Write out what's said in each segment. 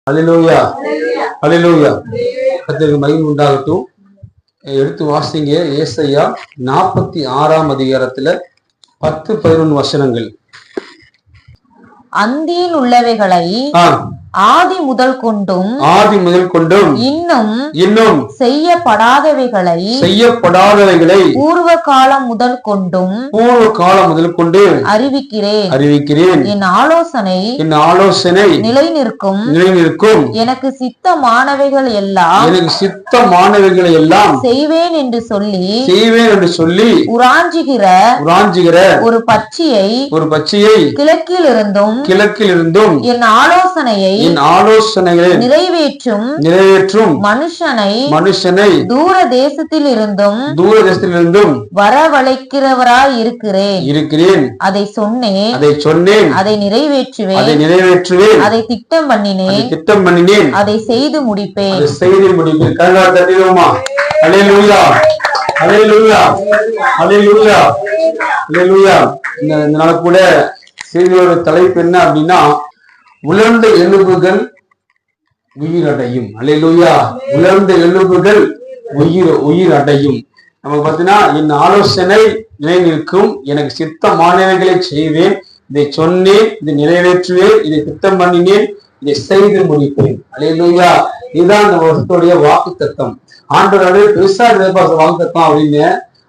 அல்லேலூயா, அல்லேலூயா. கர்த்தருக்கு மகிமை உண்டாகட்டும். எடுத்து வாசிங்க ஏசாயா 46ஆம் அதிகாரத்துல 10-11 வசனங்கள். அந்தியில் உள்ளவைகளை ஆதி முதல் கொண்டும் இன்னும் செய்யப்படாதவைகளை பூர்வ காலம் முதல் கொண்டும் அறிவிக்கிறேன். என் ஆலோசனை நிலை நிற்கும். எனக்கு சித்தமானவைகள் எல்லாம் செய்வேன் என்று சொல்லி உராஞ்சுகிற ஒரு பட்சியை கிழக்கிலிருந்தும் என் ஆலோசனையை நிறைவேற்றும் மனுஷனை தூர தேசத்தில் இருந்தும் வரவழைக்கிறவராய் இருக்கிறேன். அதை சொன்னேன், அதை நிறைவேற்றுவேன், அதை திட்டம் பண்ணினேன், அதை செய்து முடிப்பேன். அல்லேலூயா, அல்லேலூயா, அல்லேலூயா, அல்லேலூயா. இந்த நாள் கூட செய்தியோட தலைப்பு என்ன அப்படின்னா, உலர்ந்த எலும்புகள் உயிரடையும். அல்லேலூயா, உலர்ந்த எலும்புகள் உயிர் அடையும். நம்ம பார்த்தீங்கன்னா, என் ஆலோசனை நிலை நிற்கும், எனக்கு சித்தமானவைகளை செய்வேன், இதை சொன்னேன், இதை நிறைவேற்றுவேன், இதை திட்டம் பண்ணினேன், இதை செய்து முடிப்பேன். அல்லேலூயா. இதுதான் இந்த வருஷத்துடைய வாக்கு தத்தம். ஆண்டவராலே பெருசா வாக்கு தத்தம் அப்படின்னு.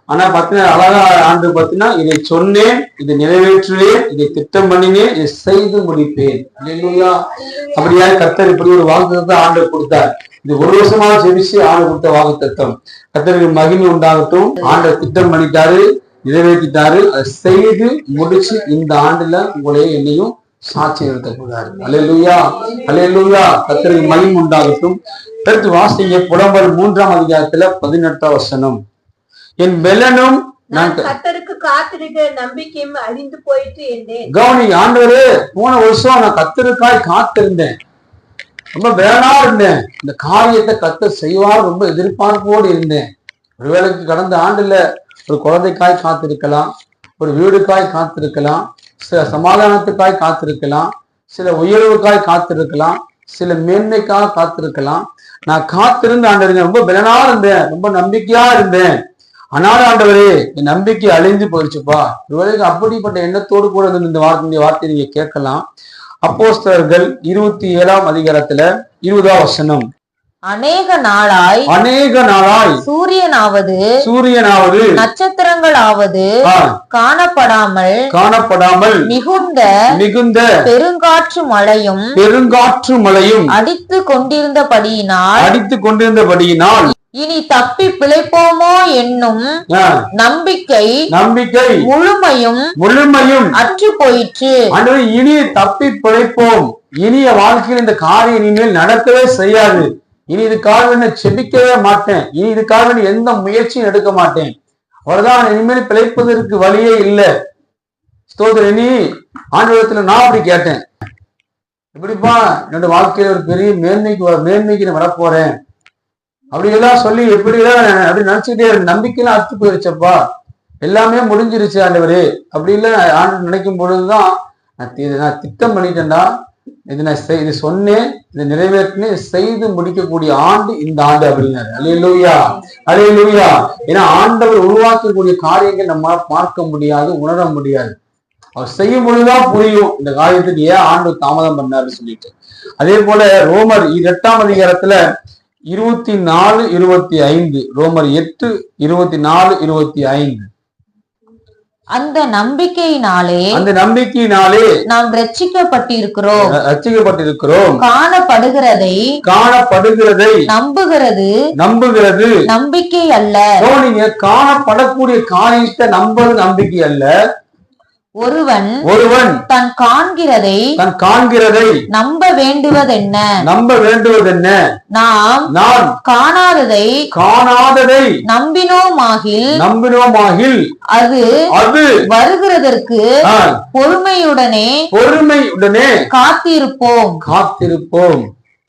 ஆனா பாத்தீங்கன்னா அழகா ஆண்டு பாத்தீங்கன்னா, இதை சொன்னேன், இதை நிறைவேற்றுவேன், இதை திட்டம் பண்ணினேன், இதை செய்து முடிப்பேன். அல்லேலூயா. அப்படியா கர்த்தர் இப்படி ஒரு வாக்குத்தத்தம் ஆண்டு கொடுத்தார். இது ஒரு வருஷமா ஜெபிச்சு ஆண்டு கொடுத்த வாக்குத்தத்தம். கர்த்தருக்கு மகிமை உண்டாகட்டும். ஆண்டை திட்டம் பண்ணிட்டாரு, நிறைவேற்றிட்டாரு, அதை செய்து முடிச்சு இந்த ஆண்டுல உங்களையே என்னையும் சாட்சி நிறுத்தக்கூடாது. அல்லேலூயா, அல்லேலூயா. கர்த்தருக்கு மகிமை உண்டாகட்டும். அடுத்து வாசிங்க புலம்பல் 3ஆம் அதிகாரத்துல 18ஆம் வசனம். என் பெலனும் கர்த்தருக்கு காத்திருக்க நம்பிக்கையும் அழிந்து போயிட்டு என்றேன். கவனி, ஆண்டவரே, போன வருஷம் நான் கர்த்தருக்காய் காத்திருந்தேன், ரொம்ப பெலனா இருந்தேன், இந்த காரியத்தை கர்த்தர் செய்வார் ரொம்ப எதிர்பார்ப்போடு இருந்தேன். ஒருவேளைக்கு கடந்த ஆண்டுல ஒரு குழந்தைக்காய் காத்திருக்கலாம், ஒரு வீடுக்காய் காத்திருக்கலாம், சில சமாதானத்துக்காய் காத்திருக்கலாம், சில உயர்வுக்காய் காத்திருக்கலாம், சில மேன்மைக்காக காத்திருக்கலாம். நான் காத்திருந்து ஆண்டவரே ரொம்ப பெலனா இருந்தேன், ரொம்ப நம்பிக்கையா இருந்தேன். ஆனாலும் ஆண்டவரே, என் நம்பிக்கை அழிந்து போயிடுச்சுப்பா. ஒருவேளைக்கு அப்படிப்பட்ட எண்ணத்தோடு கூட இந்த வார்த்தை நீங்க கேட்கலாம். அப்போஸ்தலர்கள் 27ஆம் அதிகாரத்துல 20ஆம் வசனம். அநேக நாளாய் சூரியனாவது நட்சத்திரங்களாவது காணப்படாமல் மிகுந்த பெருங்காற்று மழையும் அடித்து கொண்டிருந்தபடியினால் இனி தப்பி பிழைப்போமோ என்னும் நம்பிக்கை முழுமையும் அற்று போயிற்று. இனி தப்பி பிழைப்போம், இனிய வாழ்க்கையில் இந்த காரியம் இனிமேல் நடக்கவே செய்யாது, இனி இதுக்காக செபிக்கவே மாட்டேன், இனி இதுக்காக எந்த முயற்சியும் எடுக்க மாட்டேன், அவர்தான் இனிமேல் பிழைப்பதற்கு வழியே இல்லை. ஸ்தோத்திரம். இனி ஆண்டவரத்துல நான் அப்படி கேட்டேன், எப்படிப்பா என்னோட வாழ்க்கையில ஒரு பெரிய மேன்மைக்கு நான் வரப்போறேன் அப்படி எல்லாம் சொல்லி எப்படிலாம் அப்படி நினைச்சுட்டே நம்பிக்கைலாம் அத்து போயிருச்சப்பா, எல்லாமே முடிஞ்சிருச்சு ஆண்டவரே அப்படி இல்லை ஆண்டு நினைக்கும் பொழுதுதான் நான் திட்டம் பண்ணிட்டேன்டா, இது சொன்னேன், இதை நிறைவேற்றினேன், செய்து முடிக்கக்கூடிய ஆண்டு இந்த ஆண்டு அப்படின்னாரு. அல்லேலூயா, அல்லேலூயா. ஏன்னா ஆண்டவர் உருவாக்கக்கூடிய காரியங்கள் நம்ம பார்க்க முடியாது, உணர முடியாது. அவர் செய்யும் பொழுதுதான் புரியும் இந்த காரியத்துக்கு ஏன் ஆண்டு தாமதம் பண்ணாருன்னு சொல்லிட்டு. அதே போல ரோமர் 8ஆம் அதிகாரத்துல 24-25, ரோமர் 8:24-25. அந்த நம்பிக்கையினாலே நாம் ரட்சிக்கப்பட்டிருக்கிறோம். காணப்படுகிறதை நம்புகிறது நம்பிக்கை அல்ல. காணப்படக்கூடிய காரியத்தை நம்புறது நம்பிக்கை அல்ல. ஒருவன் தன் காண்கிறதை நம்ப வேண்டுவதென்ன? நாம் காணாததை நம்பினோமாகில் அது வருகிறதற்கு பொறுமையுடனே காத்திருப்போம்.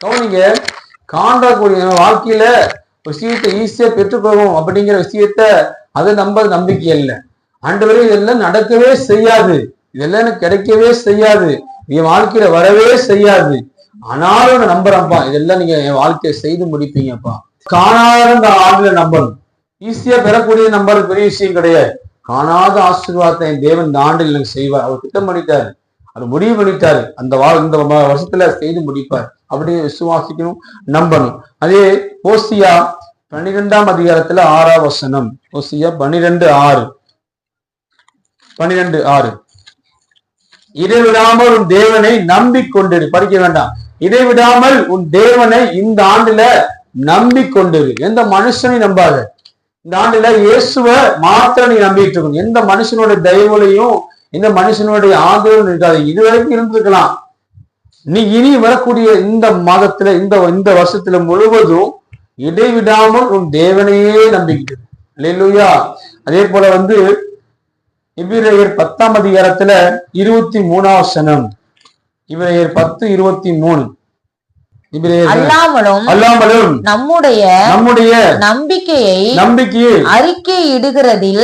கவனிங்க, காணக்கூடிய வாழ்க்கையில விஷயத்தை ஈஸியா பெற்றுக்கொள்வோம் அப்படிங்கிற விஷயத்த அது நம்பிக்கை அல்ல. ஆண்டவரே, இதெல்லாம் நடக்கவே செய்யாது, இதெல்லாம் எனக்கு கிடைக்கவே செய்யாது, என் வாழ்க்கையில வரவே செய்யாது. ஆனாலும் நான் நம்புறேன்ப்பா, இதெல்லாம் நீங்க என் வாழ்க்கையை செய்து முடிப்பீங்கப்பா. காணாத இந்த ஆண்டுல நம்பணும். ஈஸியா பெறக்கூடிய நம்பர் பெரிய விஷயம் கிடையாது. காணாத ஆசீர்வாதத்தை என் தேவன் இந்த ஆண்டில் எனக்கு செய்வார். அவர் திட்டம் பண்ணிட்டாரு, அவர் முடிவு பண்ணிட்டாரு, இந்த வருஷத்துல செய்து முடிப்பார். அப்படியே விசுவாசிக்கணும், நம்பணும். அதே ஓசியா 12ஆம் அதிகாரத்துல 6ஆம் வசனம். ஓசியா 12:6. இடைவிடாமல் உன் தேவனை நம்பிக்கொண்டிரு. படிக்க வேண்டாம். இடைவிடாமல் உன் தேவனை இந்த ஆண்டுல நம்பிக்கொண்டிரு. எந்த மனுஷனையும் நம்பாத. இந்த ஆண்டுல இயேசுவ மாத்திரம் நீ நம்பிட்டு இருக்கணும். எந்த மனுஷனுடைய தயவுலையும் எந்த மனுஷனுடைய ஆதரவும் இருக்காது. இதுவரைக்கும் இருந்திருக்கலாம். நீ இனி வரக்கூடிய இந்த மாதத்துல இந்த வருஷத்துல முழுவதும் இடைவிடாமல் உன் தேவனையே நம்பிக்கிட்டு. அல்லேலூயா. அதே போல எபிரேயர் 10ஆம் அதிகாரத்துல 23ஆம் வசனம். எபிரேயர் 10:23. அல்லாமலும் நம்முடைய நம்பிக்கையை அறிக்கையிடுகிறதில்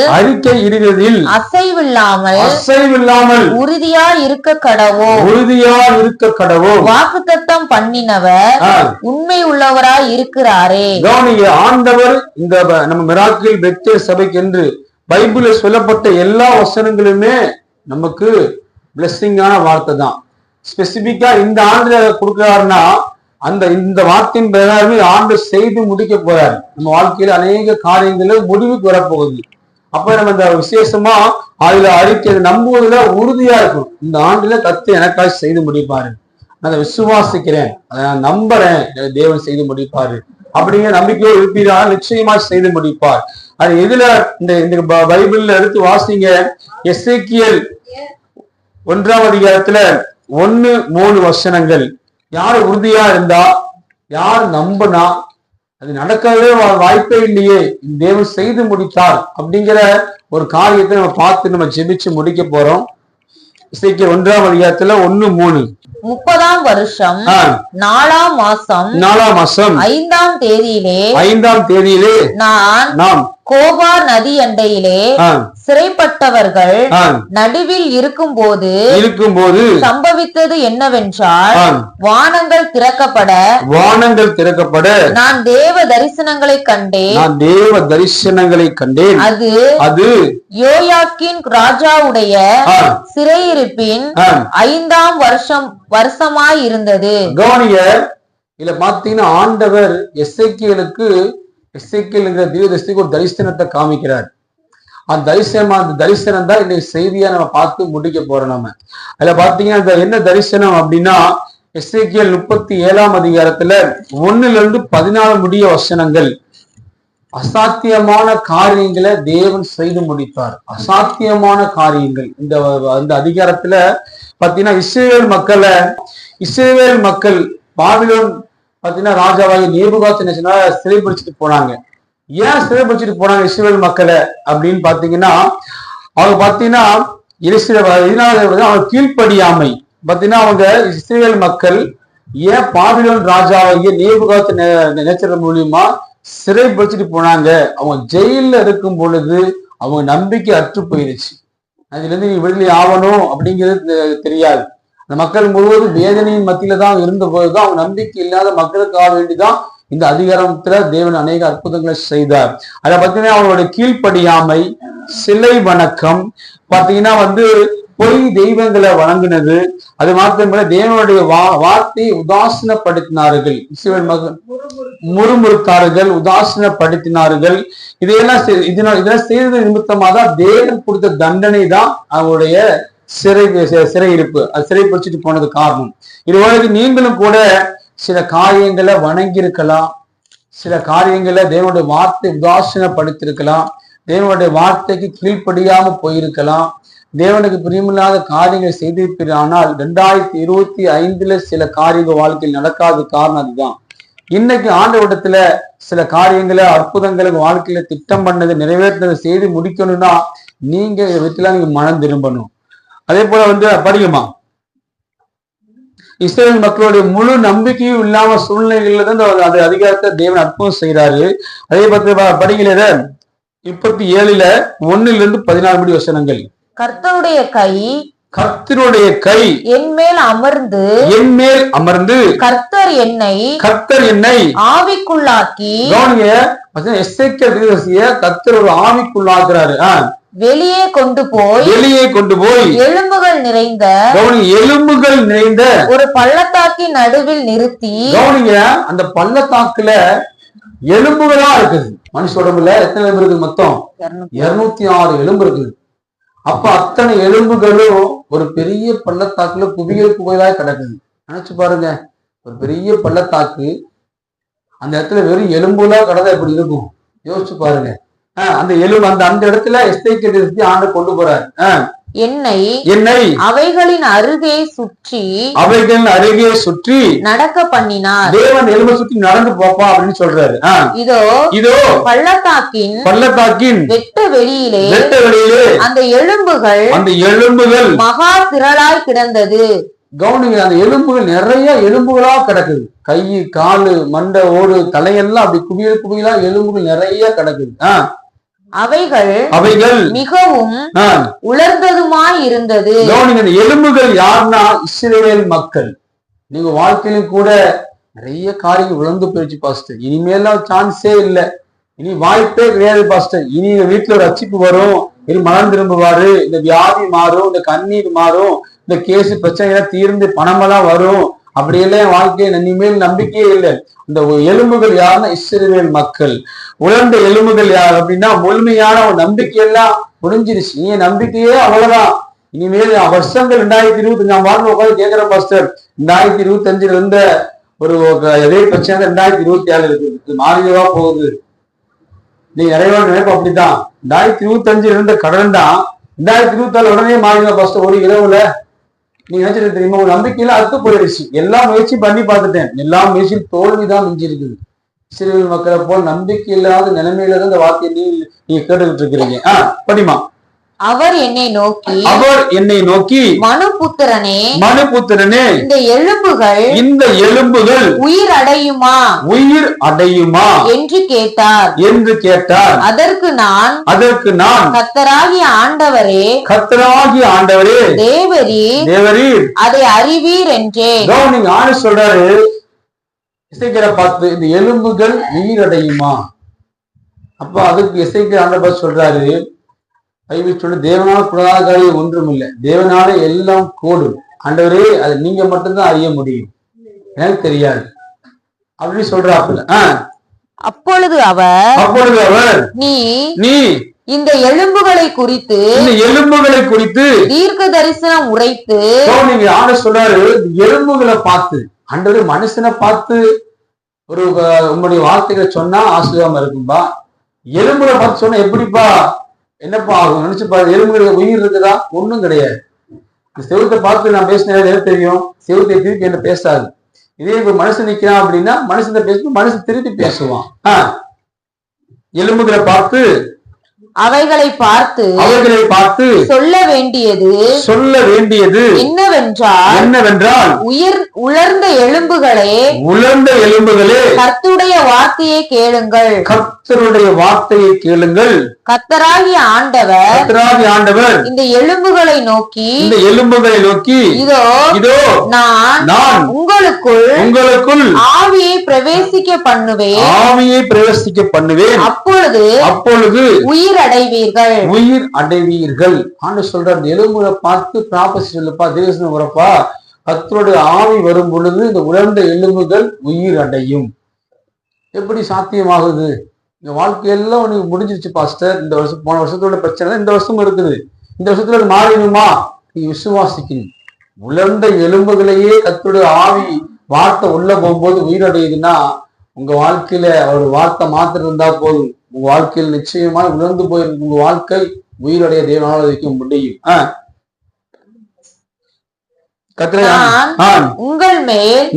அசைவில்லாமல் உறுதியா இருக்க கடவோ வாக்குத்தத்தம் பண்ணினவர் உண்மை உள்ளவராய் இருக்கிறாரே. ஆண்டவர் இந்த நம்ம மிராக்கிள் பெத்தேல் சபைக்கு என்று பைபிள்ல சொல்லப்பட்ட எல்லா வசனங்களுமே நமக்கு பிளெஸிங்கான வார்த்தை தான். ஸ்பெசிபிக்கா இந்த ஆண்டுல கொடுக்கிறாருன்னா இந்த வார்த்தையின் பிரகாரமே ஆண்டு செய்து முடிக்க போறாரு. நம்ம வாழ்க்கையில அநேக காரியங்களும் முடிவுக்கு வரப்போகுது. அப்ப நம்ம இந்த விசேஷமா அதுல அறிக்கை நம்புவதுல உறுதியா இருக்கும். இந்த ஆண்டுல கர்த்தர் எனக்காக செய்து முடிப்பாரு, நான் அதை விசுவாசிக்கிறேன், அதை நான் நம்புறேன், தேவன் செய்து முடிப்பாரு அப்படிங்கிற நம்பிக்கையை இருப்பீரால் நிச்சயமா செய்து முடிப்பார். அது எதுல இந்த பைபிள்ல எடுத்து வாசிங்க. எசேக்கியேல் 1ஆம் அதிகாரத்துல 1-3 வசனங்கள். யார் உறுதியா இருந்தா, யார் நம்பினா, அது நடக்கவே வாய்ப்பே இல்லையே, தேவன் செய்து முடித்தார் அப்படிங்கிற ஒரு காரியத்தை நம்ம பார்த்து நம்ம ஜெபிச்சு முடிக்க போறோம். எசேக்கியேல் 1ஆம் அதிகாரத்துல 1-3. 30ஆம் வருஷம் 4ஆம் மாசம் 5ஆம் தேதியிலே நான் கோபா நதி அண்டையிலே சிறைப்பட்டவர்கள் நடுவில் இருக்கும்போது சம்பவித்தது என்னவென்றால், வானங்கள் திறக்கப்பட நான் தேவ தரிசனங்களை கண்டேன். அது யோயாக்கீன் ராஜாவுடைய சிறையிருப்பின் 5ஆம் வருஷமாய் இருந்தது. கவனிங்க, இதுல பாத்தீங்கன்னா ஆண்டவர் எசேக்கியேலுக்கு தீர்க்கதரிசிக்கு ஒரு தரிசனத்தை காமிக்கிறார். அந்த தரிசனம் தான் இன்னைக்கு செய்தியா நம்ம பார்த்து முடிக்க போறோம். நம்ம அதுல பாத்தீங்கன்னா என்ன தரிசனம் அப்படின்னா, எசேக்கியேல் 37ஆம் அதிகாரத்துல 1-14 முடிய வசனங்கள். அசாத்தியமான காரியங்களை தேவன் செய்து முடித்தார். அசாத்தியமான காரியங்கள் இந்த அதிகாரத்துல பாத்தீங்கன்னா இஸ்ரவேல் மக்கள் பாபிலோன் பாத்தீங்கன்னா ராஜாவாகி நேபுகாத்நேச்சரை சிறைபிடிச்சிட்டு போனாங்க. ஏன் சிறைபிடிச்சிட்டு போனாங்க இஸ்ரவேல் மக்களை அப்படின்னு பாத்தீங்கன்னா, அவங்க பாத்தீங்கன்னா அவங்க கீழ்ப்படியாமை. பாத்தீங்கன்னா அவங்க இஸ்ரவேல் மக்கள் ஏன் பாபிலோன் ராஜாவாகிய நேபுகாத்நேச்சர் மூலியமா சிறைபிடிச்சிட்டு போனாங்க. அவங்க ஜெயில இருக்கும் பொழுது அவங்க நம்பிக்கை அற்று போயிருச்சு. அதுல இருந்து நீ விடுதலை ஆகணும் அப்படிங்கிறது தெரியாது. அந்த மக்கள் முழுவதும் வேதனையின் மத்தியில தான் இருந்த போதுதான் அவங்க நம்பிக்கை இல்லாத மக்களுக்காக வேண்டிதான் இந்த அதிகாரத்துல தேவன் அநேக அற்புதங்களை செய்தார். அதை பார்த்தீங்கன்னா அவங்களுடைய கீழ்ப்படியாமை, சிலை வணக்கம், பாத்தீங்கன்னா பொய் தெய்வங்களை வணங்கினது, அது மாத்திரமல்ல தேவனுடைய வார்த்தையை உதாசீனப்படுத்தினார்கள். இஸ்ரவேல் மக்கள் முறுமுறுத்தார்கள், உதாசீனப்படுத்தினார்கள். இதெல்லாம் செய்தது நிமித்தமாக தான் தேவன் கொடுத்த தண்டனை தான் அவங்களுடைய சிறையிருப்பு, அது சிறைப்பிடிச்சிட்டு போனது காரணம். இதுவரைக்கு நீங்களும் கூட சில காரியங்களை வணங்கி இருக்கலாம், சில காரியங்களை தேவனுடைய வார்த்தை உதாசீனப்படுத்திருக்கலாம், தேவனுடைய வார்த்தைக்கு கீழ்ப்படியாம போயிருக்கலாம், தேவனுக்கு பிரியமில்லாத காரியங்கள் செய்திருப்பீர்கள். ஆனால் 2025 சில காரியங்கள் வாழ்க்கையில் நடக்காத காரணம் அதுதான். இன்னைக்கு ஆண்டவரிடத்துல சில காரியங்களை அற்புதங்களை வாழ்க்கையில திட்டம் பண்ணது நிறைவேற்றினதை செய்து முடிக்கணும்னா நீங்க விதத்துல நீங்க மனம் திரும்பணும். அதே போல படிக்குமா, இஸ்ரவேல் மக்களுடைய முழு நம்பிக்கையும் இல்லாம சூழ்நிலைகள்ல தான் அந்த அதிகாரத்தை தேவன் அற்புதம் செய்யறாரு. அதே பத்தி படிக்கல 37 1-14 வசனங்கள். கர்த்தருடைய கை கர்த்தருடைய கை என் மேல் அமர்ந்து கர்த்தர் என்னை ஆவிக்குள்ளாக்கி கவனிங்க, எசேக்கியேல் தீர்க்கதரிசியை கர்த்தர் ஒரு ஆவிக்குள்ளாக்குறாரு. வெளியே கொண்டு போய் எலும்புகள் நிறைந்த ஒரு பள்ளத்தாக்கின் நடுவில் நிறுத்தி. கவனிங்க, அந்த பள்ளத்தாக்குல எலும்புகளா இருக்குது. மனுஷ உடம்புல எத்தனை எலும்பு இருக்குது? மொத்தம் 206 எலும்பு இருக்குது. அப்ப அத்தனை எலும்புகளும் ஒரு பெரிய பள்ளத்தாக்குல குவியலா கிடக்குது. நினைச்சு பாருங்க, ஒரு பெரிய பள்ளத்தாக்கு, அந்த இடத்துல வெறும் எலும்புகளா கிடந்தா எப்படி இருக்கும்? யோசிச்சு பாருங்க. அந்த எலும்பு அந்த இடத்துல எஸ்தேக்கியேல் ஆண்டு கொண்டு போறாரு. என்னை அவைகளின் அருகே சுற்றி நடக்க பண்ணினார். தேவன் எலும்பை சுற்றி நடந்து போப்பா அப்படின்னு சொல்றாரு. இதோ பள்ளத்தாக்கின் வெட்ட வெளியிலே அந்த எலும்புகள் மகா திரளாய் கிடந்தது. கவனிங்க, அந்த எலும்புகள் நிறைய எலும்புகளா கிடக்குது. கை, காலு, மண்டை, ஓடு, தலையெல்லாம் அப்படி குவியலா எலும்புகள் நிறைய கிடக்குது. அவைகள் மிகவும் உலர்ந்ததுமாய் இருந்தது. கவனிங்க, இந்த எலும்புகள் யாருன்னா இஸ்ரவேல் மக்கள். நீங்க வாழ்க்கையிலும் கூட நிறைய காரியங்கள் உழந்து போயிடுச்சு பாஸ்டர். இனிமேலாம் சான்ஸே இல்லை, இனி வாய்ப்பே கிடையாது பாஸ்டர். இனி எங்க வீட்டுல ஒரு அச்சிப்பு வரும், இனி மனம் திரும்புவாரு, இந்த வியாதி மாறும், இந்த கண்ணீர் மாறும், இந்த கேஸ் பிரச்சனை தீர்ந்து பணமெல்லாம் வரும், அப்படியெல்லாம் என் வாழ்க்கையில இனிமேல் நம்பிக்கையே இல்லை. இந்த எலும்புகள் யாருன்னா இஸ்ரவேல் மக்கள். உலர்ந்த எலும்புகள் யார் அப்படின்னா முழுமையான ஒரு நம்பிக்கையெல்லாம் முடிஞ்சிருச்சு. நீ நம்பிக்கையே அவ்வளவுதான். இனிமேல் வருஷங்கள் 2025 நான் வாழ்ந்து உட்காந்து கேட்கிறேன் பாஸ்டர், 2025 இருந்த ஒரு எதே பிரச்சனை 2027 இருக்கு, மாறியவா போகுது. நீ நிறைய நினைப்ப அப்படித்தான். 2025 இருந்த கடன் தான் 2024 உடனே மாறிடுவா பாஸ்டர் ஒரு இரவுல. நீ நினைச்சிட்டு தெரியுமா, உங்க நம்பிக்கையில அத்து போயிடுச்சு. எல்லா முயற்சியும் பண்ணி பார்த்துட்டேன், எல்லா முயற்சியும் தோல்விதான் மிஞ்சி இருக்குது. இஸ்ரவேல் மக்களை போல் நம்பிக்கை இல்லாத நிலைமையில தான் இந்த வார்த்தையை நீங்க கேட்டுக்கிட்டு இருக்கிறீங்க. படிமா. அவர் என்னை நோக்கி மனுபுத்திரனே இந்த எலும்புகள் உயிர் அடையுமா என்று கேட்டார். அதற்கு நான் கர்த்தராகிய ஆண்டவரே தேவரீர் அதை அறிவீர் என்றேன். நீங்க ஆண்டு சொல்றாரு, எசேக்கியேலை பார்த்து இந்த எலும்புகள் உயிர் அடையுமா? அப்ப அதுக்கு எசேக்கியேல் ஆண்டவர் சொல்றாரு, சொல்லி தேவனால கூடாத காரியம் ஒன்றும் இல்லை, தேவனால எல்லாம் கூடும். ஆண்டவரே, அதை நீங்க மட்டும்தான் அறிய முடியும், எனக்கு தெரியாது அப்படின்னு சொல்றாப்புல. அப்பொழுது அவர் நீ இந்த எலும்புகளை குறித்து தீர்க்க தரிசனம் உரைத்து. நீங்க ஆண்டு சொல்றாரு, எலும்புகளை பார்த்து, ஆண்டவரே மனுஷனை பார்த்து ஒரு உங்களுடைய வார்த்தைகளை சொன்னா ஆசீர்வாதமா இருக்கும்பா, எலும்புகளை பார்த்து சொன்னா எப்படிப்பா என்னப்பா ஆகும்? நினைச்சு பாரு, எலும்புகளுக்கு உயிர் இருக்குதா? ஒண்ணும் கிடையாது. இந்த செவுத்தை பார்த்து நான் பேசினது எது தெரியும்? செவுத்தை திருப்பி என்ன பேசாது. இதே இப்ப மனுஷன் நிக்கிறான் அப்படின்னா மனுஷன் பேசணும், மனுஷன் திருப்பி பேசுவான். எலும்புகளை பார்த்து அவைகளை பார்த்து சொல்ல வேண்டியது என்னவென்றால் உலர்ந்த எலும்புகளே கர்த்தருடைய வார்த்தையை கேளுங்கள். கர்த்தராகிய ஆண்டவர் இந்த எலும்புகளை நோக்கி இதோ நான் உங்களுக்குள் ஆவியை பிரவேசிக்க பண்ணுவேன். அப்பொழுது உயிர் அடைவீர்கள். ஆண்டு சொல்ற எலும்புகளை பார்த்து ப்ராபசி சொல்லுப்பா, தேவசனம் வரப்பா, கர்த்தருடைய ஆவி வரும் பொழுது இந்த உலர்ந்த எலும்புகள் உயிர் அடையும். எப்படி சாத்தியமாகுது? இந்த வாழ்க்கையெல்லாம் உனக்கு முடிஞ்சிருச்சு பாஸ்டர், இந்த வருஷம் போன வருஷத்தோட பிரச்சனை இந்த வருஷம் இருக்குது, இந்த வருஷத்துல அது மாறிடுமா? நீ விசுவாசிக்கணும். உலர்ந்த எலும்புகளையே கர்த்தருடைய ஆவி வார்த்தை உள்ள போகும்போது உயிர் அடையுதுன்னா உங்க வாழ்க்கையில அவர் வார்த்தை மாத்திரம் இருந்தா போதும், உங்க வாழ்க்கையில் நிச்சயமா உணர்ந்து போயிருக்கு. உங்க வாழ்க்கை உயிரடைய தேவனால் வைக்க முடியும்.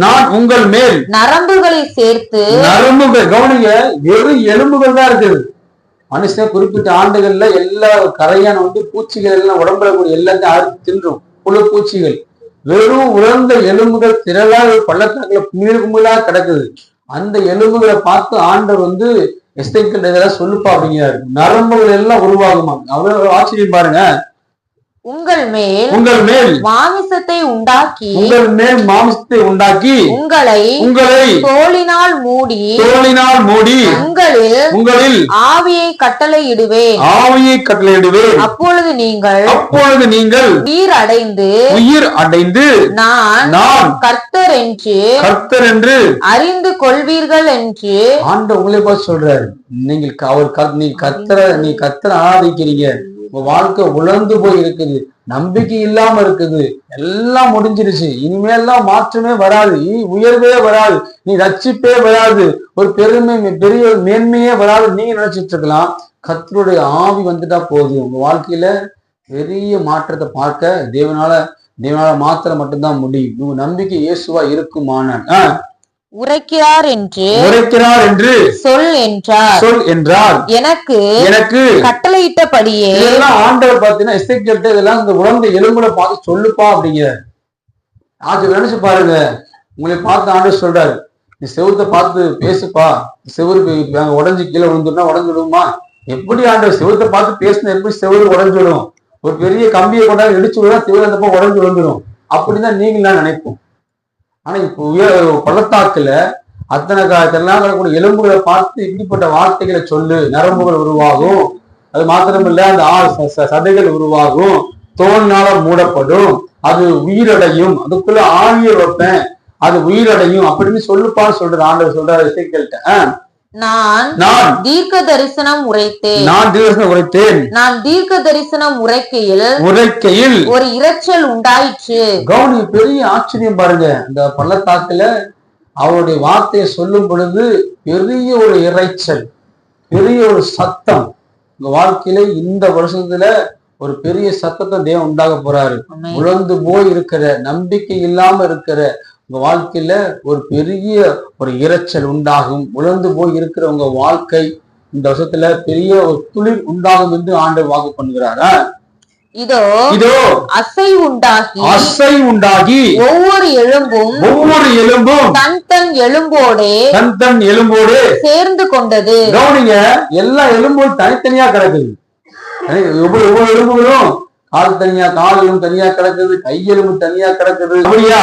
நான் உங்கள் மேல் நரம்புகளை சேர்த்து. கவனிங்க, வெறும் எலும்புகள் தான் இருக்குது. மனுஷன் குறிப்பிட்ட ஆண்டுகள்ல எல்லா கரையான பூச்சிகள் எல்லாம் உடம்புல கூடிய எல்லாத்தையும் அறுத்து தின்றும் புழு பூச்சிகள். வெறும் உலர்ந்த எலும்புகள் திரளா பள்ளத்தாக்குல குமிழா கிடக்குது. அந்த எலும்புகளை பார்த்து ஆண்டவர் எஸ்தேக்கியேல் இதெல்லாம் சொல்லுப்பா அப்படிங்கிறாரு. நரம்புகள் எல்லாம் உருவாகுமா? அவ்வளவு ஆச்சரியம் பாருங்க. உங்கள் மேல் மாமிசத்தை உண்டாக்கி உங்களை தோலினால் மூடி உங்களில் ஆவியை கட்டளையிடுவேன். அப்பொழுது நீங்கள் உயிர் அடைந்து நான் கர்த்தர் என்று அறிந்து கொள்வீர்கள் என்று ஆண்டவர் உங்களை பார்த்து சொல்றாரு. நீ கர்த்தரை ஆராதிக்கிறீங்க, உங்க வாழ்க்கை உழந்து போய் இருக்குது, நம்பிக்கை இல்லாம இருக்குது, எல்லாம் முடிஞ்சிருச்சு, இனிமேல்லாம் மாற்றமே வராது, நீ உயர்வே வராது, நீ ரட்சிப்பே வராது, ஒரு பெரிய மேன்மையே வராது நீங்க நினைச்சிட்டு இருக்கலாம். கர்த்தருடைய ஆவி வந்துட்டா போதும், உங்க வாழ்க்கையில பெரிய மாற்றத்தை பார்க்க தேவனால மாத்திரம் மட்டும்தான் முடியும். உங்க நம்பிக்கை இயேசுவா இருக்குமானால் உரைக்கிறார் என்று சொல் என்றார். எனக்கு கட்டளையிட்டபடியே இதெல்லாம் ஆண்டவர் பார்த்தீங்கன்னா எசேக்கியேல்ட்ட இதெல்லாம் இந்த உலர்ந்த எலும்புல பார்த்து சொல்லுப்பா அப்படிங்கிறார். அது நினைச்சு பாருங்க, உங்களை பார்த்து ஆண்டவர் சொல்றாரு, நீ செவுத்தை பார்த்து பேசுப்பா, செவுருக்கு உடஞ்சி கீழே விழுந்துட்டா உடஞ்சுடுமா? எப்படி ஆண்டவர் செவுத்தை பார்த்து பேசின, எப்படி செவுரு உடஞ்சுடும்? ஒரு பெரிய கம்பியை கொண்டாந்து இடிச்சு விடா, செவுரு அந்த பக்கம் உடஞ்சு விழுந்துடும். அப்படிதான் நீங்களாம் நினைப்போம். ஆனா இப்போ பள்ளத்தாக்குல அத்தனை காலத்தெல்லாம் கூட எலும்புகளை பார்த்து இப்படிப்பட்ட வார்த்தைகளை சொல்லு, நரம்புகள் உருவாகும், அது மாத்திரமில்ல அந்த சதைகள் உருவாகும், தோல்னால மூடப்படும், அது உயிரடையும், அதுக்குள்ள ஆவியை வைப்பேன், அது உயிரடையும் அப்படின்னு சொல்லுப்பான்னு சொல்றாரு ஆண்டவர். சொல்றாரு எசேக்கியேல்ட்ட, நான் தீர்க்க தரிசனம் உரைத்தேன். நான் தீர்க்க தரிசனம் உரைக்கையில் ஒரு இரைச்சல் உண்டாயிற்று. கவுனி, பெரிய ஆச்சரியம் பாருங்க, இந்த பள்ளத்தாக்குல அவருடைய வார்த்தையை சொல்லும் பொழுது பெரிய ஒரு இரைச்சல், பெரிய ஒரு சத்தம். உங்க வாழ்க்கையில இந்த வருஷத்துல ஒரு பெரிய சத்தத்தை தேவன் உண்டாக போறாரு. உழந்து போய் இருக்கிற, நம்பிக்கை இல்லாம இருக்கிற உங்க வாழ்க்கையில ஒரு பெரிய ஒரு இரைச்சல் உண்டாகும். உழந்து போய் இருக்கிற உங்க வாழ்க்கை இந்த வருஷத்துல பெரிய ஒரு துளிர் உண்டாகும் என்று ஆண்டவர் வாக்கு பண்ணுகிறாரா? இதோ அசை உண்டாகி ஒவ்வொரு எலும்பும் தன் எலும்போடு சேர்ந்து கொண்டது. கவனிங்க, எல்லா எலும்பும் தனித்தனியா கிடக்குது. ஒவ்வொரு எலும்புகளும் கால் தனியா, கால் எலும்பு தனியா கிடக்குது, கையெலும்பு தனியா கிடக்குது. அப்படியா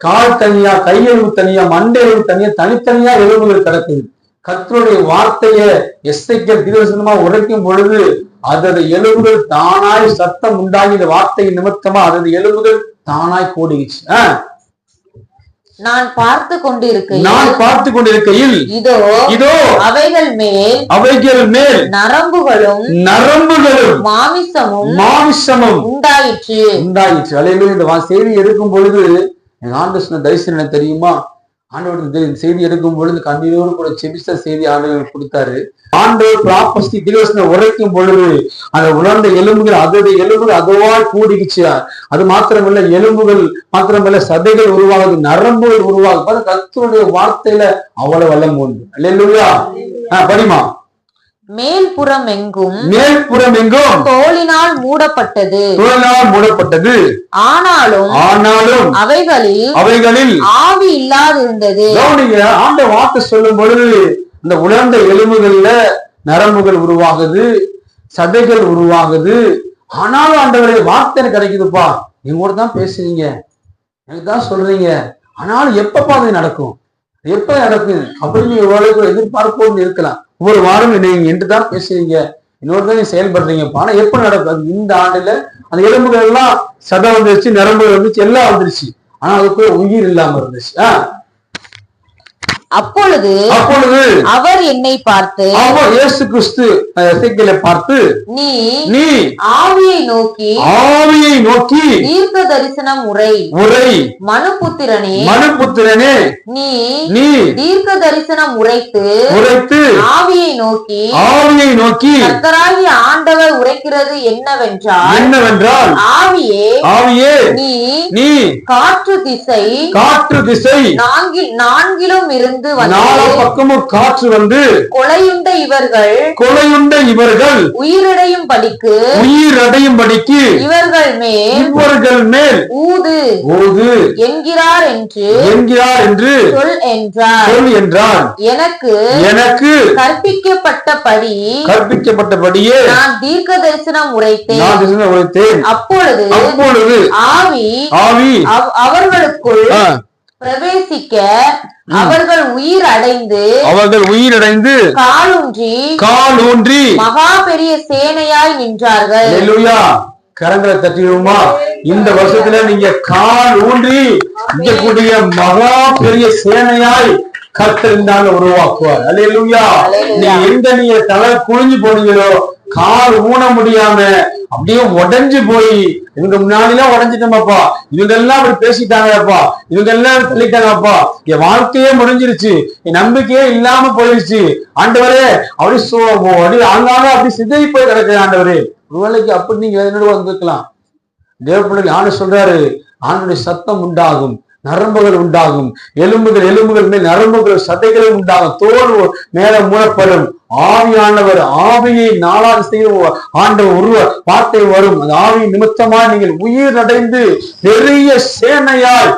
கால் தனியா, கையெலும்பு தனியா, மண்டை எலும்பு தனியா, தனித்தனியா எலும்புகள் கிடக்குது. கர்த்தருடைய வார்த்தையை எசேக்கியேல் தீர்க்கதரிசனமா உரைக்கும் பொழுது அதோட எலும்புகள் தானாய் சத்தம் உண்டாகி, இந்த வார்த்தையின் நிமித்தமா அதோட எலும்புகள் தானாய் கூடிச்சு. நான் பார்த்து கொண்டிருக்கையில் இதோ அவைகள் மேல் நரம்புகளும் மாமிசமும் உண்டாயிற்று. அல்லேலூயா. இந்த செய்தி எடுக்கும் பொழுது ஆண்டு சொன்ன தரிசனம் என்ன தெரியுமா? ஆண்டவர் செய்தி எடுக்கும் பொழுது கண்ணீரோடு கூட செபித்த செய்தி ஆண்டவர் கொடுத்தாரு. ஆண்டவர் ப்ராபஸ்தி தீர்க்கதரிசனம் உரைக்கும் பொழுது அந்த உலர்ந்த எலும்புகள் அதோடைய எலும்புகள் அதுவாய் கூடிக்குச்சு. அது மாத்திரமல்ல, எலும்புகள் மாத்திரமல்ல, சதைகள் உருவாகுது, நரம்புகள் உருவாகுது. கர்த்தருடைய வார்த்தையில அவ்வளவு வல்லம் உண்டு. அல்லேலூயா. படிமா. மேல்புறம் எங்கும் தோலினால் மூடப்பட்டது. ஆனாலும் அவைகளில் ஆவி இல்லாதிருந்தது. ஆண்டவர் வார்த்தை சொல்லும் பொழுது இந்த உலர்ந்த எலும்புகள்ல நரம்புகள் உருவாகுது, சதைகள் உருவாகுது. ஆனாலும் ஆண்டவரே வார்த்தை கிடைக்குதுப்பா, நீங்க கூட தான் பேசுறீங்க, எனக்கு தான் சொல்றீங்க, ஆனாலும் எப்பப்பா அது நடக்கும், எப்ப நடக்கும் அப்படின்னு எவ்வளவு எதிர்பார்ப்போம்னு இருக்கலாம். ஒவ்வொரு வாரம் நீங்க என்று தான் பேசுறீங்க, இன்னொரு தான் செயல்படுறீங்க, ஆனா எப்ப நடக்கும்? இந்த ஆண்டுல அந்த எலும்புகள் எல்லாம் சதை வந்துருச்சு, நரம்புகள் வந்துச்சு, எல்லாம் வந்துருச்சு, ஆனா அதுக்குள்ள உயிர் இல்லாம இருந்துச்சு. அப்பொழுது அவர் என்னை பார்த்து, இயேசு கிறிஸ்து எசேக்கியேலை பார்த்து, நீ ஆவியை நோக்கி தீர்க்க தரிசனம் உரை, மனுபுத்திரனே நீ தீர்க்க தரிசனம் உரைத்து ஆவியை நோக்கி கர்த்தராகிய ஆண்டவர் உரைக்கிறது என்னவென்றால், ஆவியே நீ காற்று திசை நான்கிலும் இருந்து பக்கமிருந்து நாலா பக்கமும் காற்று வந்து கொலையுண்ட இவர்கள் உயிரடையும் படிக்கு இவர்கள் மேல் ஊது என்கிறார் என்று சொல் என்றார். எனக்கு கற்பிக்கப்பட்டபடியே நான் தீர்க்க தரிசனம் உரைத்தேன். அப்பொழுது ஆவி அவர்களுக்குள் பிரவேசிக்க அவர்கள் உயிரடைந்து காலூன்றி மகா பெரிய சேனையாய் நின்றார்கள். கரங்களை தட்டிடுமா? இந்த வருஷத்துல நீங்க கால் ஊன்றி இருக்கக்கூடிய மகா பெரிய சேனையாய் கர்த்தர் உருவாக்குவார். அல்லேலூயா. நீங்க தலை குனிஞ்சு போனீங்களோ, கால் ஊன முடியாம அப்படியே உடைஞ்சு போய் இவங்க முன்னாடிலாம் உடைஞ்சிட்டோமாப்பா, இவங்க எல்லாம் அப்படி பேசிட்டாங்கப்பா, இவங்க எல்லாம் தள்ளிட்டாங்கப்பா, என் வாழ்க்கையே முடிஞ்சிருச்சு, என் நம்பிக்கையே இல்லாம போயிருச்சு ஆண்டவரே, அப்படி ஆங்காக அப்படி சிதறி போய் கிடக்குது ஆண்டவரே. ஒருவேளைக்கு அப்படி நீங்க என்னோட வந்திருக்கலாம். தேவ பிள்ளைகள் ஆண்டு சொல்றாரு, ஆண்டுடைய சத்தம் உண்டாகும், நரம்புகள் உண்டாகும், எலும்புகள் மேல் நரம்புகள் சதைகளும் உண்டாகும், தோல் மேல மூடப்படும். ஆவியானவர் ஆவியை நாளாக செய்ய ஆண்டவர் வார்த்தை வரும். அந்த ஆவி நிமித்தமா நீங்கள் உயிர் அடைந்து பெரிய சேனையாய்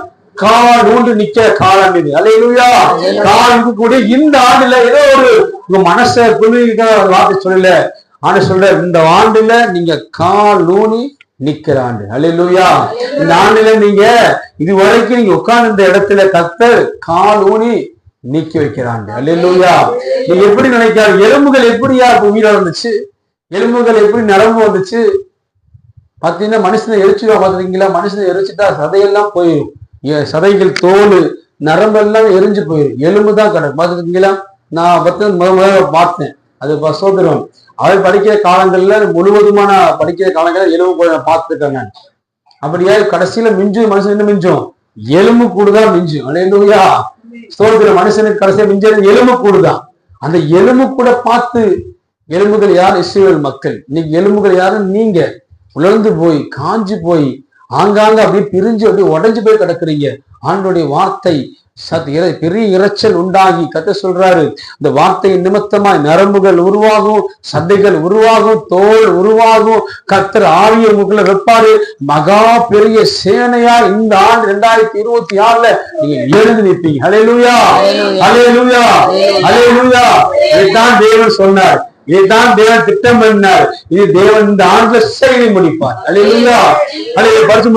கால் ஊன்று நிக்க காலம் இது. அல்லேலூயா. கால் கூடிய இந்த ஆண்டுல ஏதோ உங்க மனசை புரிஞ்சுக்க வார்த்தை சொல்லல, ஆண்டு சொல்ற இந்த ஆண்டுல நீங்க கால் ஊனி நிக்கிற ஆண்டு. அல்லேலூயா. இந்த ஆண்டுல நீங்க இதுவரைக்கும் நீங்க உட்கார்ந்து இந்த இடத்துல கர்த்தர் கால் ஊனி நீக்கி வைக்கிறாங்க. அல்லேலூயா. நீங்க எப்படி நினைக்காது, எலும்புகள் எப்படியா உயிரா வந்துச்சு, எலும்புகள் எப்படி நரம்பு வந்துச்சு பாத்தீங்கன்னா, மனுஷனை எரிச்சுவா பாத்துருக்கீங்களா? மனுஷனை எரிச்சுட்டா சதையெல்லாம் போயிடும், சதைகள் தோல் நரம்பெல்லாம் எரிஞ்சு போயிடும், எலும்பு தான் கிடக்கும் பாத்துருக்கீங்களா? நான் முதல்ல பார்த்தேன், அது சோதரம். அவர் படிக்கிற காலங்கள்ல முழுவதுமான படிக்கிற காலங்கள்ல எலும்பு கூட நான் பார்த்துருக்கேன் நான். அப்படியா கடைசியில மிஞ்சும் மனுஷன் என்ன மிஞ்சும்? எலும்பு கூடுதான் மிஞ்சும். அல்லேலூயா. சோதர மனுஷனுக்கு கடைசியா மிஞ்சது எலும்பு கூடுதான். அந்த எலும்பு கூட பார்த்து, எலும்புகள் யார்? இஸ்ரவேல் மக்கள். இன்னைக்கு எலும்புகள் யாரும் நீங்க உலர்ந்து போய் காஞ்சி போய் ஆங்காங்க அப்படியே பிரிஞ்சு அப்படியே உடைஞ்சு போய் கிடக்குறீங்க. ஆண்டோடைய வார்த்தை பெரிய இரைச்சல் உண்டாகி கர்த்தர் சொல்றாரு, இந்த வார்த்தையின் நிமித்தமாய் நரம்புகள் உருவாகும், சதைகள் உருவாகும், தோல் உருவாகும். கர்த்தர் ஆவியை உங்களுக்குள்ள வைப்பாரு. மகா பெரிய சேனையா இந்த ஆண்டு 2026ல நீங்க எழுந்து நிற்பீங்க. அல்லேலூயா. அல்லேலூயா. அல்லேலூயா. இதுதான் தேவன் சொன்னார், இதுதான் தேவன் திட்டம் பண்ணார், இது தேவன் இந்த ஆண்டுல செய்தி முடிப்பார். அல்லேலூயா. அல்லேலூயா. பரிசு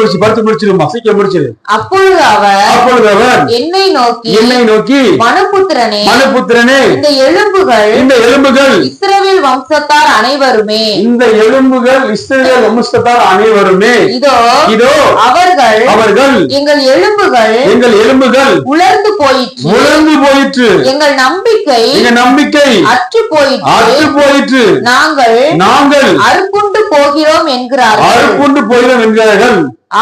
முடிச்சிருமா, சீக்கிரம் முடிச்சிரு. அப்பொழுது அவர் என்னை நோக்கி மனுபுத்திரனே, இந்த எலும்புகள் இஸ்ரவேல் வம்சத்தார் அனைவருமே, இதோ அவர்கள் எங்கள் எலும்புகள் உலர்ந்து போயிற்று, எங்கள் நம்பிக்கை அற்று போயிற்று, நாங்கள் அறுப்புண்டு போகிறோம் என்கிறார்கள்.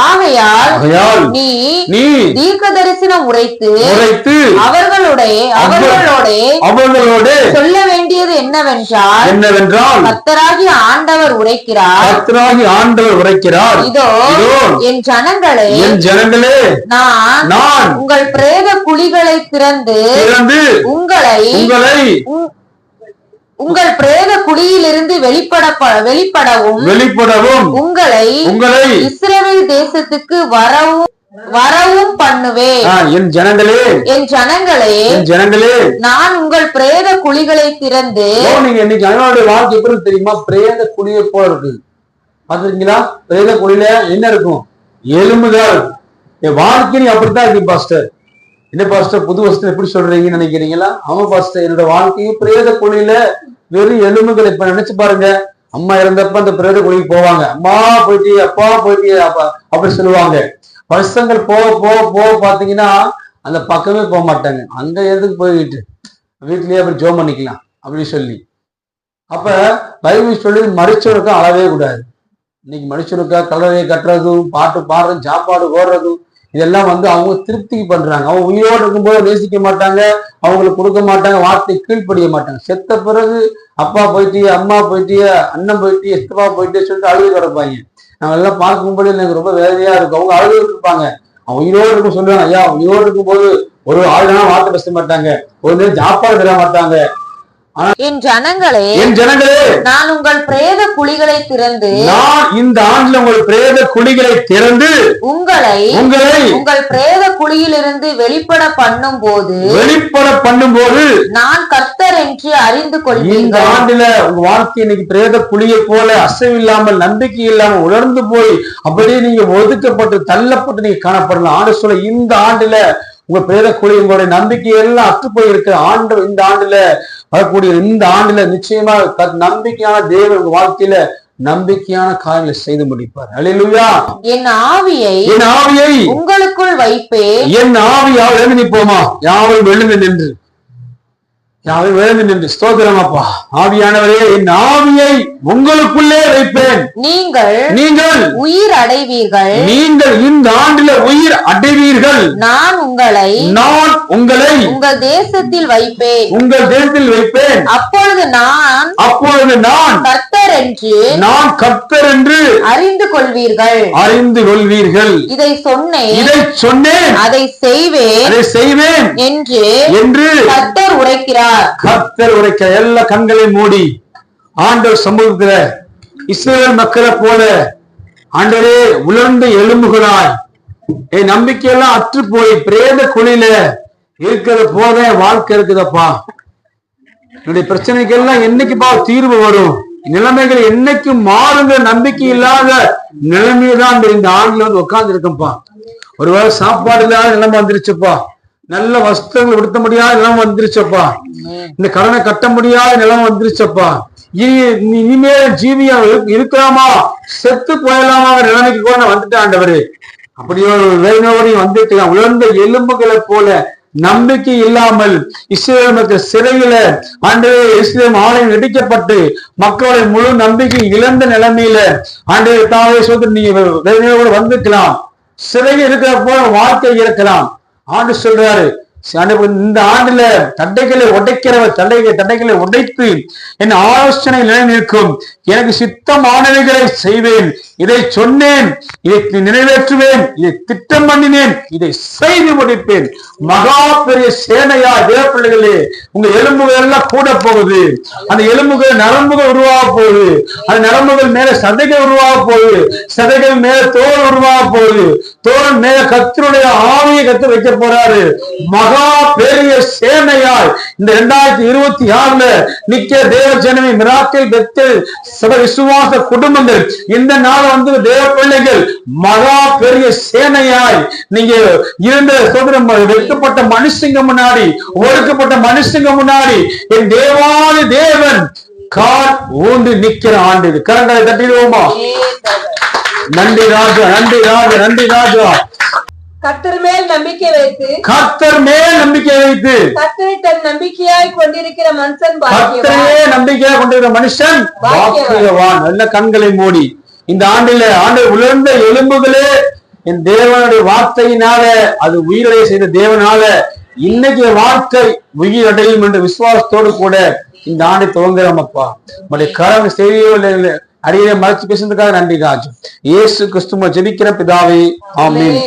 ஆகையால் நீ தீர்க்க தரிசனம் உரைத்து அவர்களோட சொல்ல வேண்டியது என்னவென்றால், கர்த்தராகிய ஆண்டவர் உரைக்கிறார், இதோ என் ஜனங்களே, நான் உங்கள் பிரேத குழிகளை திறந்து உங்கள் பிரேத குழியிலிருந்து வெளிப்படவும் உங்களை இஸ்ரவேல் தேசத்துக்கு வரவும் பண்ணுவேன். என் ஜனங்களே, நான் உங்கள் பிரேத குழிகளை திறந்து. நீங்க இன்னைக்கு அவனுடைய வாழ்க்கை எப்படி தெரியுமா? பிரேத குழியை போல இருக்கு. பாத்துருக்கீங்களா? பிரேத குழியில என்ன இருக்கும்? எலும்புகள். என் வாழ்க்கை அப்படித்தான் இருக்கு பாஸ்டர். என்ன பாஸ்டர் புது வருஷத்துல எப்படி சொல்றீங்கன்னு நினைக்கிறீங்களா? ஆமா பாஸ்டர், என்னோட வாழ்க்கையும் பிரேத குழியில வெறும் எலும்புகள். இப்ப நினைச்சு பாருங்க, அம்மா இறந்தப்ப அந்த பிரேத குழிக்கு போவாங்க, அம்மா போயிட்டு அப்பா போயிட்டு அப்படி சொல்லுவாங்க. வருஷங்கள் போக பாத்தீங்கன்னா அந்த பக்கமே போக மாட்டாங்க. அங்க எதுக்கு போயிட்டு வீட்லயே அப்படி ஜோம் பண்ணிக்கலாம் அப்படின்னு சொல்லி. அப்ப பைபிள் சொல்லி மனுஷனுக்கும் அளவே கூடாது. இன்னைக்கு மனுஷனுக்கா கலரையை கட்டுறதும், பாட்டு பாடுறதும், சாப்பாடு ஓடுறதும், இதெல்லாம் அவங்க திருப்திக்கு பண்றாங்க. அவங்க உயிரோடு இருக்கும்போது நேசிக்க மாட்டாங்க, அவங்களுக்கு கொடுக்க மாட்டாங்க, வார்த்தை கீழ்ப்படிய மாட்டாங்க. செத்த பிறகு அப்பா போயிட்டு, அம்மா போயிட்டு, அண்ணன் போயிட்டு, எஸ்தப்பா போயிட்டு சொல்லிட்டு அழுது கிடப்பாங்க. நம்ம எல்லாம் பார்க்கும்போது எனக்கு ரொம்ப வேதனையா இருக்கும். அவங்க அழுது இருப்பாங்க. அவங்க உயிரோடு இருக்கும் சொல்லுவாங்க, ஐயா உயிரோடு இருக்கும்போது ஒரு ஆளுனா வார்த்தை பேச மாட்டாங்க, ஒரு நேரம் சாப்பாடு தர மாட்டாங்க. என் ஜனங்களே, என் ஜனங்களே, நான் உங்கள் பிரேத குழிகளை திறந்து, நான் இந்த ஆண்டுல உங்கள் பிரேத குழிகளை திறந்து உங்களை உங்கள் பிரேத குழியிலிருந்து வெளிப்பட பண்ணும் போது நான் கர்த்தர் என்று அறிந்து இந்த கொள்வீர்கள். ஆண்டுல உங்க வாழ்க்கை இன்னைக்கு பிரேத குழியை போல அசைவில்லாமல் நம்பிக்கை இல்லாமல் உணர்ந்து போய் அப்படியே நீங்க ஒதுக்கப்பட்டு தள்ளப்பட்டு நீங்க காணப்படலாம். ஆண்டு சொல்ல இந்த ஆண்டுல உங்க பிரேத குழி உங்களுடைய நம்பிக்கை எல்லாம் அற்று போய் இருக்கிற ஆண்டு இந்த ஆண்டுல வரக்கூடிய இந்த ஆண்டுல நிச்சயமா நம்பிக்கையான தேவன் உங்க வாழ்க்கையில நம்பிக்கையான காரியங்களை செய்து முடிப்பார். அல்லேலூயா. என் ஆவியை உங்களுக்குள் வைப்பேன். என் ஆவியால் எழுந்து நிற்போமா? யாவரும் எழுந்து நின்று ஸ்தோத்திரம் அப்பா. ஆவியானவரே, என் ஆவியை உங்களுக்குள்ளே வைப்பேன். நீங்கள் உயிர் அடைவீர்கள். நீங்கள் இந்த ஆண்டில உயிர் அடைவீர்கள். நான் உங்களை உங்கள் தேசத்தில் வைப்பேன். அப்பொழுது நான் கர்த்தர் என்று அறிந்து கொள்வீர்கள். இதை சொன்னேன், அதை செய்வேன் என்று கர்த்தர் உரைக்கிறார். எல்லா கண்களை மூடி ஆண்டவர் சமூகத்துல இஸ்ரவேல் மக்களை போல ஆண்டவரே உலர்ந்த எலும்புகளாய் என் நம்பிக்கையெல்லாம் அற்று போய் பிரேத குழியில இருக்கிற போத வாழ்க்கை இருக்குதப்பா. என்னுடைய பிரச்சனைக்கு எல்லாம் என்னைக்குப்பா தீர்வு வரும், நிலைமைகள் என்னைக்கு மாறுங்க நம்பிக்கை இல்லாத நிலைமையதான் இந்த ஆண்டுல வந்து உட்கார்ந்து இருக்கேன்ப்பா. ஒருவேளை சாப்பாடு இல்லாத நிலைமை வந்துருச்சுப்பா, நல்ல வஸ்திரங்களை விடுத்த முடியாத நிலைமை வந்துருச்சப்பா, இந்த கடனை கட்ட முடியாத நிலைமை வந்துருச்சப்பா, இனிமேல் ஜீவியா இருக்கலாமா செத்து போயலாமா நிலைமைக்கு கூட நான் வந்துட்டேன் ஆண்டவரே. அப்படி ஒரு வேதனையோடையும் வந்திருக்கலாம். உலர்ந்த எலும்புகளை போல நம்பிக்கை இல்லாமல் இஸ்ரவேல் மக்கள் சிறையில ஆண்டவரே இஸ்ரவேல் ஆலயம் இடிக்கப்பட்டு மக்களுடைய முழு நம்பிக்கை இழந்த நிலைமையில ஆண்டவரே தாவே சொல்லிட்டு நீங்க வேதனையோடு வந்திருக்கலாம். சிறையில் இருக்கிற போல வாழ்க்கை இருக்கலாம். ஆண்டு சொல்றாரு, இந்த ஆண்டுல தடைகளை உடைக்கிறவர் தடைகளை உடைத்து என் ஆலோசனை நிலைநிற்கும். எனக்கு சித்தமானவைகளை செய்வேன், இதை சொன்னேன், இதை நிறைவேற்றுவேன், இதை திட்டம் பண்ணினேன், இதை செய்து முடிப்பேன். மகா பெரிய சேனையா தேவ பிள்ளைகளே, உங்க எலும்புகள் எல்லாம் கூட போகுது. அந்த எலும்புகள் நரம்புகள் உருவாக போகுது. அந்த நரம்புகள் மேல சதைகள் உருவாக போகுது. சதைகள் மேல தோல் உருவாக போகுது. தோல் மேல கர்த்தருடைய ஆவியை கத்து வைக்க போறாரு. மகா பெரிய சேனையாய் இந்த 2026 நிக்க தேவ ஜனமே மிராக்கிள் பெத்தேல் சபை விசுவாச குடும்பங்கள் இந்த நாள் வந்து தேவ பிள்ளைகள் மகா பெரிய சேனையாய் நீங்க இருந்த சோதரம் வெட்கப்பட்ட மனுஷங்க முன்னாடி ஒடுக்கப்பட்ட மனுஷங்க முன்னாடி என் தேவாதி தேவன் கால் ஊன்றி நிக்கிற ஆண்டு இது. கரங்களை தட்டிடுவோமா? நன்றி ராஜா, நன்றி ராஜா, நன்றி ராஜா. கர்த்தர் மேல் நம்பிக்கை வைத்து கர்த்தரை தன் நம்பிக்கையாய் கொண்டிருக்கிற மனுஷன் பாக்கியவான். நல்ல கண்களை மூடி இந்த ஆண்டில உலர்ந்த எலும்புகளே என் தேவனுடைய வார்த்தையினால அது உயிரடைய செய்த தேவனால இன்னைக்கு வாழ்க்கை உயிரடையும் என்ற விசுவாசத்தோடு கூட இந்த ஆண்டை துவங்குறோம் அப்பா. நம்முடைய கரம் செய்தியோ அடியை மறைச்சு பேசுறதுக்காக நன்றி ராஜு. இயேசு கிறிஸ்துவ ஜெபிக்கிற பிதாவே, ஆமென்.